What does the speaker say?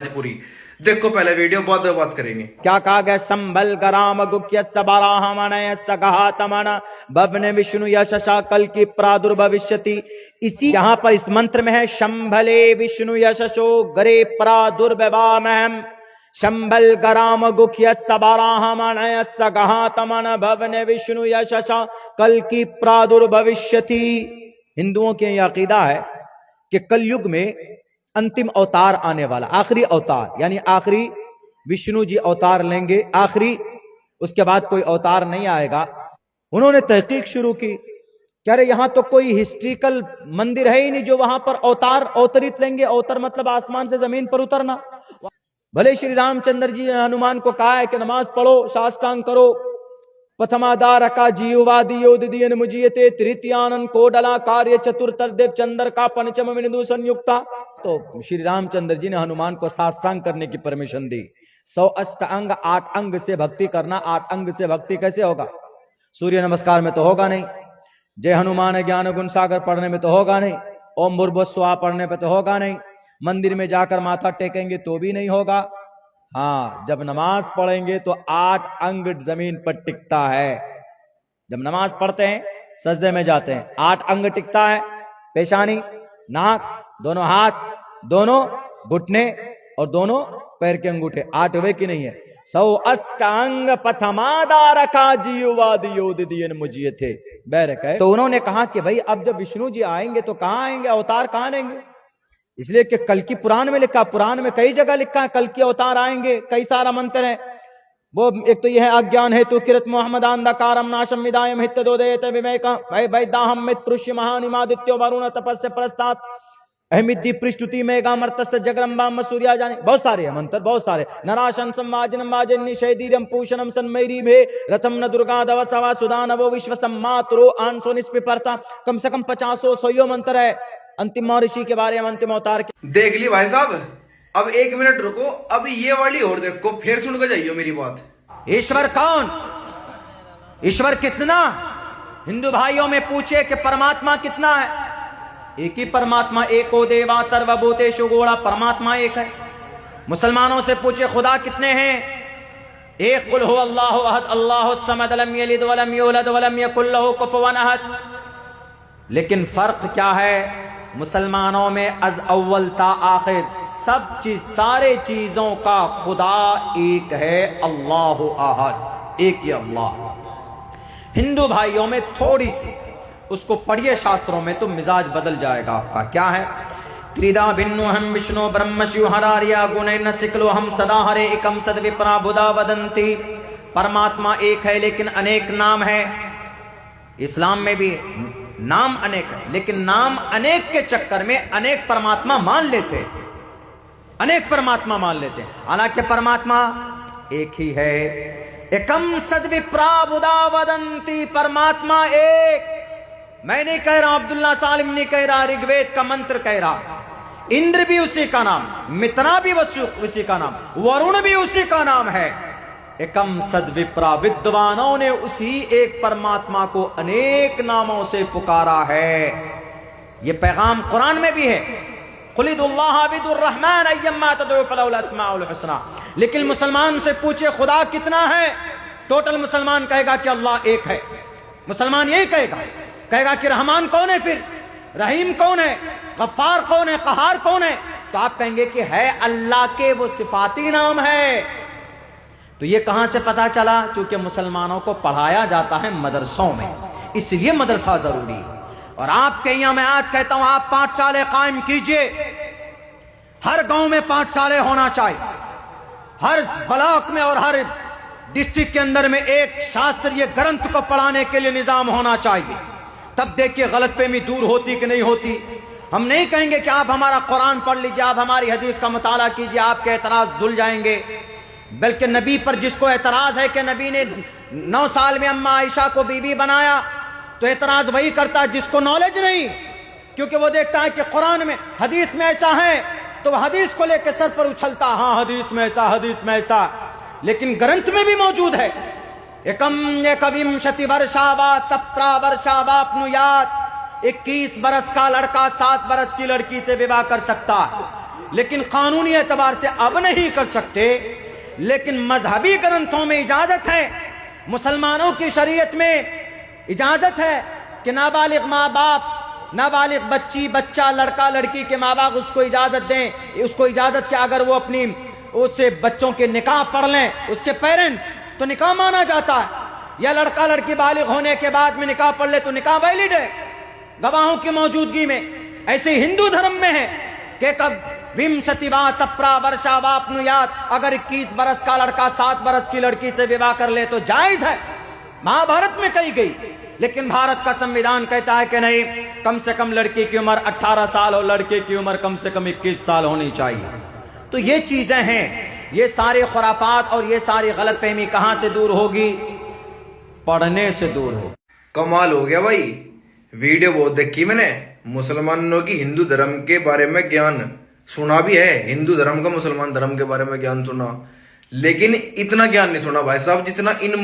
पूरी देखो, पहले वीडियो बात करेंगे। क्या कहा गया? संभल कराम गुख्य सबराहमणय सगहा तमन भवन विष्णु यशशा कल की प्रादुर्भविष्यति। इसी यहाँ पर इस मंत्र में है शंभले विष्णु यशशो गरे प्रादुर्भवामहम शंभल कराम गुख्य सबराहमणय सगहा तमन भवन विष्णु यशशा कल की प्रादुर्भविष्यति। हिंदुओं के यह अकीदा है कि कलयुग में अंतिम अवतार आने वाला, आखिरी अवतार, यानी आखिरी विष्णु जी अवतार लेंगे, आखिरी, उसके बाद कोई अवतार नहीं आएगा। उन्होंने तहकीक शुरू की, कह रहे यहां तो कोई हिस्ट्रिकल मंदिर है ही नहीं जो वहां पर अवतार अवतरित लेंगे। अवतर मतलब आसमान से जमीन पर उतरना। भले श्री रामचंद्र जी ने हनुमान को कहा है कि नमाज पढ़ो, साष्टांग करो, प्रथमादारका जीवादियोदियन मुजियते तृतीयानन कोडला कार्य चतुर्थदेव चंद्र का पंचम बिंदु संयुक्ता। तो श्री रामचंद्र जी ने हनुमान को साष्टांग करने की परमिशन दी। 100 अष्टांग 8 अंग से भक्ति करना। 8 अंग से भक्ति कैसे होगा? सूर्य नमस्कार में तो होगा नहीं, जय हनुमान ज्ञान गुण सागर पढ़ने में तो होगा नहीं, ओम भूर्भुवस्सुवः पढ़ने पे तो होगा नहीं, मंदिर में जाकर माथा टेकेंगे तो भी नहीं होगा। हाँ, जब नमाज पढ़ेंगे तो 8 अंग जमीन पर टिकता है। जब नमाज पढ़ते हैं, सजदे में जाते हैं, 8 अंग टिकता है। पेशानी, नाक, दोनों हाथ, दोनों घुटने और दोनों पैर के अंगूठे, 8 हुए कि नहीं है? 100 अष्टांग प्रथमादारका जीवादियोदियन मुजियते बैरक है। तो उन्होंने कहा कि भाई अब जब विष्णु जी आएंगे तो कहां आएंगे, अवतार कहां लेंगे? इसलिए कि कल की पुराण में लिखा, पुराण में कई जगह लिखा है कल की अवतार आएंगे, कई सारा मंत्र है। वो एक तो यह है अज्ञान हेतु किरत मोहम्मद अंधकारम नाशम विदायम हित दोदयत विवेक वैदाहम मित पुरुष महानिमादित्यो वरुण तपस्य प्रस्तात् अहमिद्धि पृष्ठुति मेगा मर्तस्य जगरंबा सूर्या जाने। बहुत सारे हैं मंत्र, बहुत सारे। नराशन संवाजनम वाजन निषेधीरम पूषणम सन्मैरी भे रथम न दुर्गा दवसवा सुदानवो विश्व सम्मातरो आंसो निस्पिपर्ता। कम से कम 50-100 मंत्र है अंतिम महर्षि के बारे में, अंतिम अवतार के। देख ली भाई साहब, अब 1 मिनट रुको, अब ये वाली और देखो, फिर सुन के जाइयो मेरी बात। ईश्वर कौन? ईश्वर कितना? हिंदू भाइयों में पूछे कि परमात्मा कितना है? एक ही परमात्मा, एको देवा सर्वभूतेषु गोड़ा, परमात्मा एक है। मुसलमानों से पूछे खुदा कितने हैं? एक कुल हो अल्लाहु अहद अल्लाहु समद लम यलिद वलम यूलद वलम यकुल लहु कुफुवन अहद। लेकिन फर्क क्या है? मुसलमानों में अज अव्वल ता आखिर सब चीज, सारे चीजों का खुदा एक है, अल्लाहु अहद, एक ही अल्लाह। हिंदू भाइयों में थोड़ी सी, उसको पढ़िए शास्त्रों में तो मिजाज बदल जाएगा आपका। क्या है? त्रिदा भिन्नो हम विष्णु ब्रह्म शिव हरारिया गुण न सिकलो हम सदा हरे एकम सद विप्रा बुधा वदंती। परमात्मा एक है लेकिन अनेक नाम है। इस्लाम में भी नाम अनेक है, लेकिन नाम अनेक के चक्कर में अनेक परमात्मा मान लेते, अनेक परमात्मा मान लेते। हालांकि परमात्मा एक ही है। एकम सद विप्रा बुधा वदंती, परमात्मा एक। मैं नहीं कह रहा, अब्दुल्ला सालिम नहीं कह रहा, ऋग्वेद का मंत्र कह रहा। इंद्र भी उसी का नाम, मित्रा भी उसी का नाम, वरुण भी उसी का नाम है। एकम सद विप्रा, विद्वानों ने उसी एक परमात्मा को अनेक नामों से पुकारा है। यह पैगाम कुरान में भी है, कुलिदुल्लाह विदुर्रहमान अय्यम्मा तदउ फलहुल अस्माउल हुस्ना। लेकिन मुसलमान से पूछे खुदा कितना है, टोटल मुसलमान कहेगा कि अल्लाह एक है। मुसलमान यही कहेगा कि रहमान कौन है, फिर रहीम कौन है, गफ्फार कौन है, कहार कौन है? तो आप कहेंगे कि है अल्लाह के वो सिफाती नाम है। तो ये कहां से पता चला? क्योंकि मुसलमानों को पढ़ाया जाता है मदरसों में, इसलिए मदरसा जरूरी है। और आपके यहां मैं आज कहता हूं, आप पाठशाले कायम कीजिए। हर गांव में पाठशाले होना चाहिए, हर ब्लॉक में और हर डिस्ट्रिक्ट के अंदर में एक शास्त्रीय ग्रंथ को पढ़ाने के लिए निजाम होना चाहिए। तब देखिए गलतफहमी दूर होती कि नहीं होती। हम नहीं कहेंगे कि आप हमारा कुरान पढ़ लीजिए, आप हमारी हदीस का मुताला कीजिए, आपके एतराज धुल जाएंगे। बल्कि नबी पर जिसको एतराज है कि नबी ने 9 साल में अम्मा आयशा को बीवी बनाया, तो एतराज वही करता है जिसको नॉलेज नहीं, क्योंकि वो देखता है कि कुरान में हदीस में ऐसा है, तो वह हदीस को लेकर सर पर उछलता, हाँ हदीस में ऐसा, हदीस में ऐसा। लेकिन ग्रंथ में भी मौजूद है। एकम एकविंशति वर्षावा सप्रा वर्षावाप्नुयात। 21 बरस का लड़का 7 बरस की लड़की से विवाह कर सकता है। लेकिन कानूनी एतबार से अब नहीं कर सकते। लेकिन मजहबी ग्रंथों में इजाजत है, मुसलमानों की शरीयत में इजाजत है कि नाबालिग माँ बाप, नाबालिग बच्ची बच्चा लड़का लड़की के माँ बाप उसको इजाजत दें, उसको इजाजत कि अगर वो अपनी उससे बच्चों के निकाह पढ़ लें, उसके पेरेंट्स, तो निकाह माना जाता है। या लड़का लड़की बालिग होने के बाद में निकाह पढ़ ले तो निकाह वैलिड है गवाहों की मौजूदगी में। ऐसे हिंदू धर्म में है कि कब विंशतिवा सप्रा वर्षा वापनुयात, अगर 21 बरस का लड़का 7 बरस की लड़की से विवाह कर ले तो जायज है, महाभारत में कही गई। लेकिन भारत का संविधान कहता है कि नहीं, कम से कम लड़की की उम्र 18 साल और लड़के की उम्र कम से कम 21 साल होनी चाहिए। तो ये चीजें हैं, ये सारे खुराफात और ये सारी गलतफहमी कहां से दूर होगी? पढ़ने से दूर हो। कमाल हो गया भाई, वीडियो बहुत देखी मैंने। मुसलमानों की हिंदू धर्म के बारे में ज्ञान सुना भी है, हिंदू धर्म का मुसलमान धर्म के बारे में ज्ञान सुना, लेकिन इतना ज्ञान नहीं सुना भाई साहब जितना इन